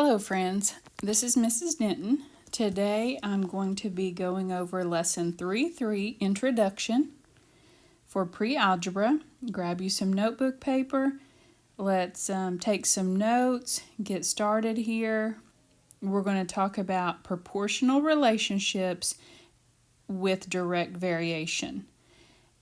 Hello friends, this is Mrs. Denton. Today I'm going to be going over Lesson 3.3 Introduction for Pre-Algebra. Grab you some notebook paper. Let's take some notes, get started here. We're going to talk about proportional relationships with direct variation.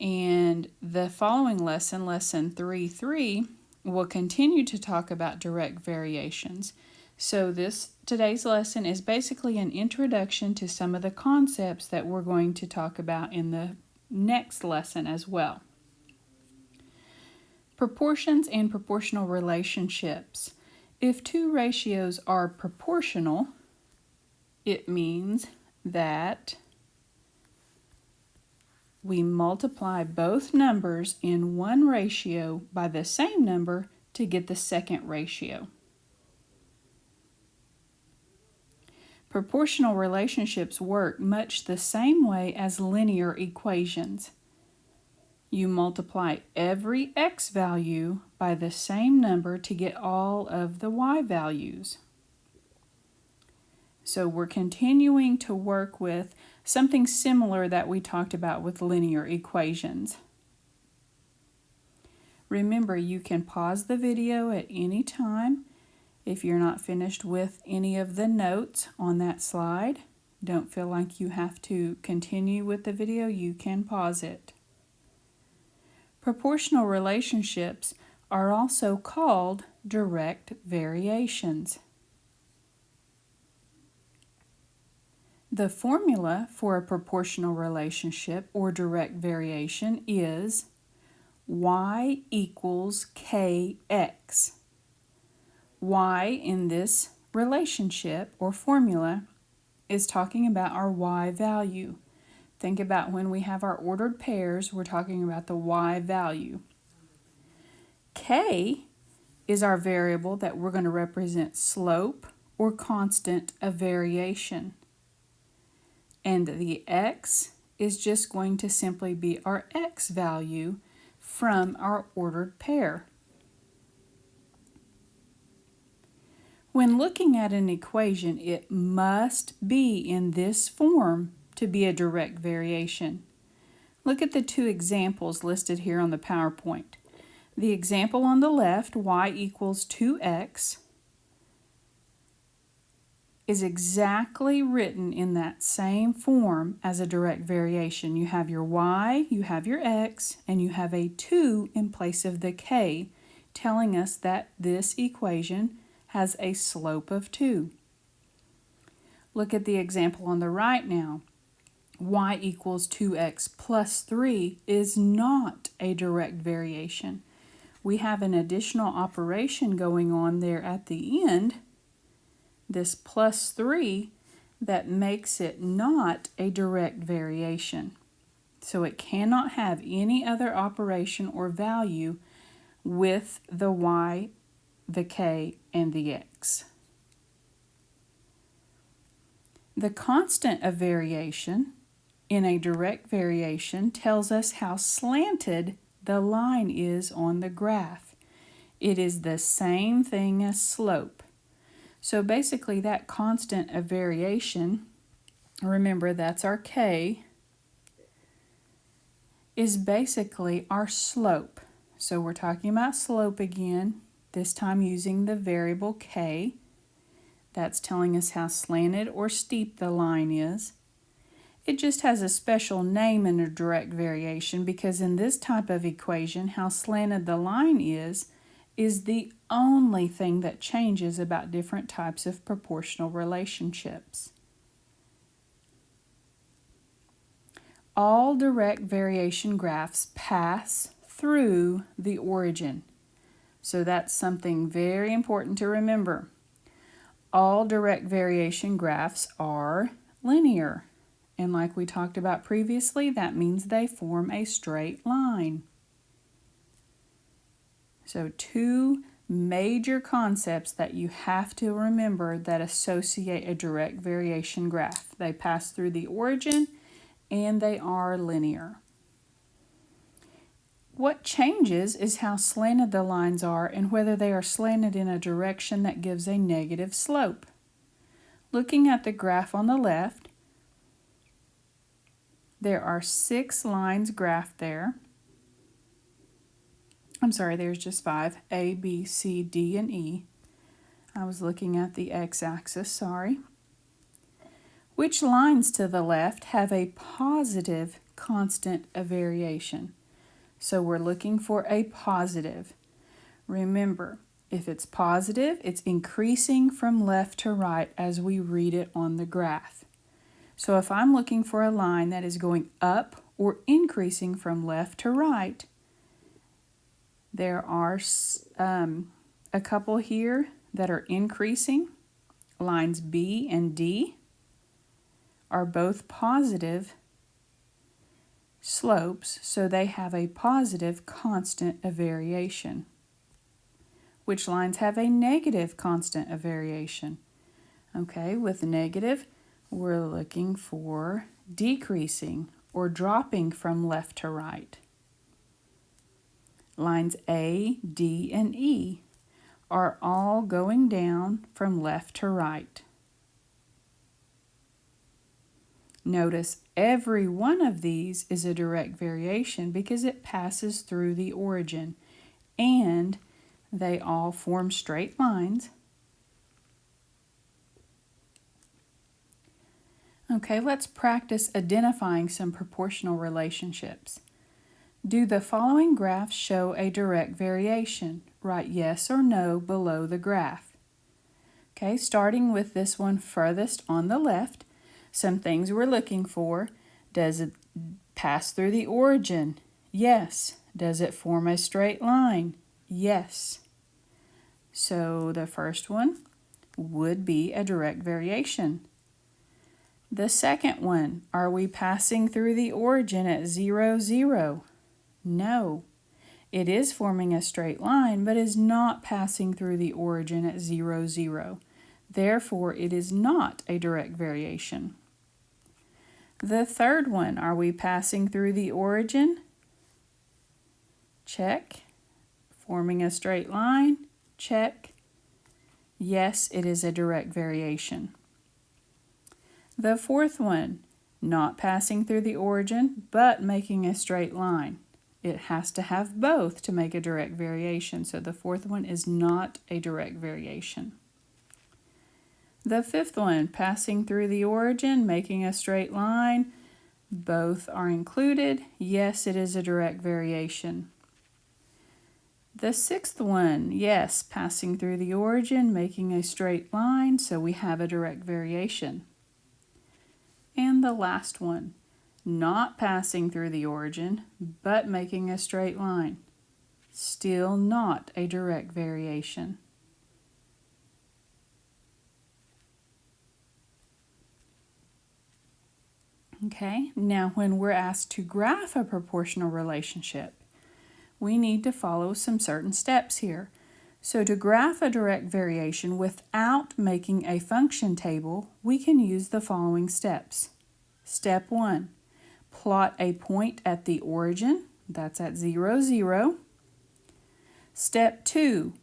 And the following lesson, Lesson 3.3, will continue to talk about direct variations. So today's lesson is basically an introduction to some of the concepts that we're going to talk about in the next lesson as well. Proportions and proportional relationships. If two ratios are proportional, it means that we multiply both numbers in one ratio by the same number to get the second ratio. Proportional relationships work much the same way as linear equations. You multiply every x value by the same number to get all of the y values. So we're continuing to work with something similar that we talked about with linear equations. Remember, you can pause the video at any time. If you're not finished with any of the notes on that slide, don't feel like you have to continue with the video, you can pause it. Proportional relationships are also called direct variations. The formula for a proportional relationship or direct variation is y equals kx. Y in this relationship or formula is talking about our y value. Think about when we have our ordered pairs, we're talking about the y value. K is our variable that we're going to represent slope or constant of variation. And the x is just going to simply be our x value from our ordered pair. When looking at an equation, it must be in this form to be a direct variation. Look at the two examples listed here on the PowerPoint. The example on the left, y equals 2x, is exactly written in that same form as a direct variation. You have your y, you have your x, and you have a 2 in place of the k, telling us that this equation has a slope of 2. Look at the example on the right now. Y equals 2x plus 3 is not a direct variation. We have an additional operation going on there at the end, this plus 3, that makes it not a direct variation. So it cannot have any other operation or value with the y, the k, and the x. The constant of variation in a direct variation tells us how slanted the line is on the graph. It is the same thing as slope. So basically that constant of variation, remember that's our k, is basically our slope. So we're talking about slope again, this time using the variable k. That's telling us how slanted or steep the line is. It just has a special name in a direct variation because in this type of equation, how slanted the line is the only thing that changes about different types of proportional relationships. All direct variation graphs pass through the origin. So that's something very important to remember. All direct variation graphs are linear. And like we talked about previously, that means they form a straight line. So two major concepts that you have to remember that associate a direct variation graph. They pass through the origin and they are linear. What changes is how slanted the lines are and whether they are slanted in a direction that gives a negative slope. Looking at the graph on the left, there are 6 lines graphed there. I'm sorry, there's just 5, A, B, C, D, and E. I was looking at the x-axis, sorry. Which lines to the left have a positive constant of variation? So we're looking for a positive. Remember, if it's positive, it's increasing from left to right as we read it on the graph. So if I'm looking for a line that is going up or increasing from left to right, there are a couple here that are increasing. Lines B and D are both positive slopes, so they have a positive constant of variation. Which lines have a negative constant of variation? Okay, with negative, we're looking for decreasing or dropping from left to right. Lines A, D, and E are all going down from left to right. Notice every one of these is a direct variation because it passes through the origin, and they all form straight lines. Okay, let's practice identifying some proportional relationships. Do the following graphs show a direct variation? Write yes or no below the graph. Okay, starting with this one furthest on the left, some things we're looking for. Does it pass through the origin? Yes. Does it form a straight line? Yes. So the first one would be a direct variation. The second one, are we passing through the origin at 0, 0? No. It is forming a straight line, but is not passing through the origin at 0, 0. Therefore, it is not a direct variation. The third one, are we passing through the origin? Check. Forming a straight line? Check. Yes, it is a direct variation. The fourth one, not passing through the origin, but making a straight line. It has to have both to make a direct variation, so the fourth one is not a direct variation. The fifth one, passing through the origin, making a straight line, both are included. Yes, it is a direct variation. The sixth one, yes, passing through the origin, making a straight line, so we have a direct variation. And the last one, not passing through the origin, but making a straight line. Still not a direct variation. Okay, now when we're asked to graph a proportional relationship, we need to follow some certain steps here. So to graph a direct variation without making a function table, we can use the following steps. Step 1, plot a point at the origin, that's at 0, 0. Step 2,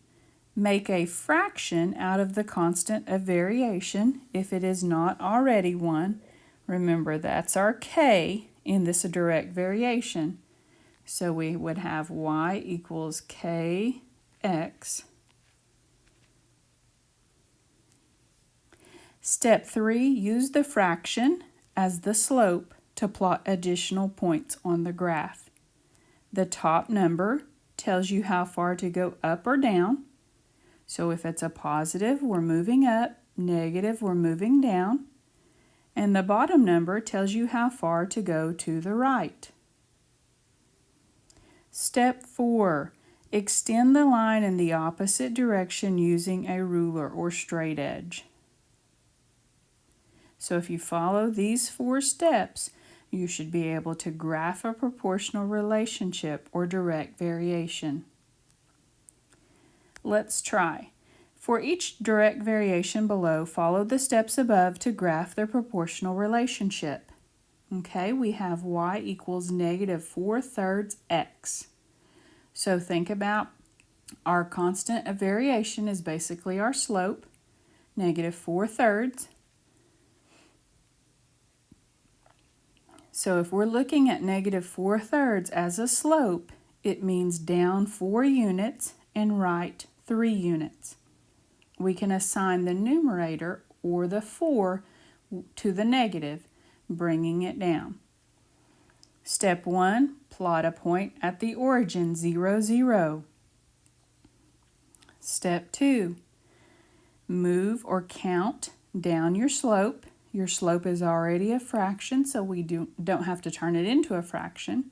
make a fraction out of the constant of variation if it is not already one. Remember, that's our k in this direct variation. So we would have y equals kx. Step 3, use the fraction as the slope to plot additional points on the graph. The top number tells you how far to go up or down. So if it's a positive, we're moving up, negative, we're moving down. And the bottom number tells you how far to go to the right. Step 4, extend the line in the opposite direction using a ruler or straight edge. So if you follow these 4 steps, you should be able to graph a proportional relationship or direct variation. Let's try. For each direct variation below, follow the steps above to graph the proportional relationship. Okay, we have y equals negative 4/3 x. So think about our constant of variation is basically our slope, -4/3. So if we're looking at -4/3 as a slope, it means down 4 units and right 3 units. We can assign the numerator or the 4 to the negative, bringing it down. Step 1, plot a point at the origin, 0, 0. Step 2, move or count down your slope. Your slope is already a fraction, so we don't have to turn it into a fraction.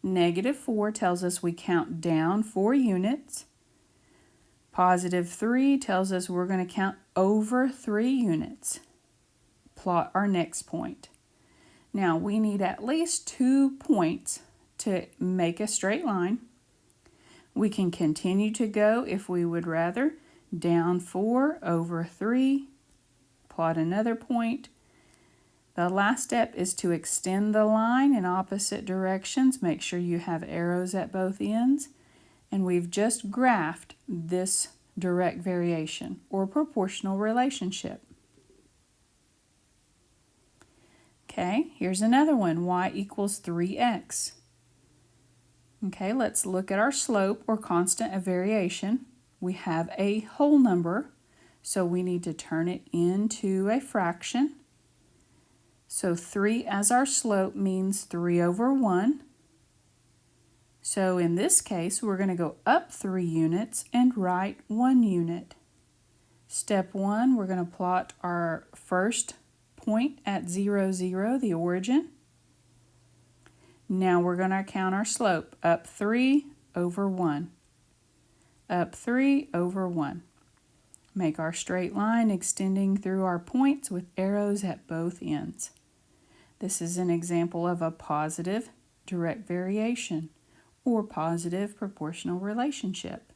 -4 tells us we count down 4 units. +3 tells us we're going to count over 3 units. Plot our next point. Now we need at least 2 points to make a straight line. We can continue to go if we would rather. Down 4 over 3. Plot another point. The last step is to extend the line in opposite directions. Make sure you have arrows at both ends. And we've just graphed this direct variation or proportional relationship. Okay, here's another one, y equals 3x. Okay, let's look at our slope or constant of variation. We have a whole number, so we need to turn it into a fraction. So 3 as our slope means 3 over 1. So in this case, we're going to go up 3 units and right 1 unit. Step 1, we're going to plot our first point at 0, 0, the origin. Now we're going to count our slope, up 3 over 1. Up 3 over 1. Make our straight line extending through our points with arrows at both ends. This is an example of a positive direct variation or positive proportional relationship.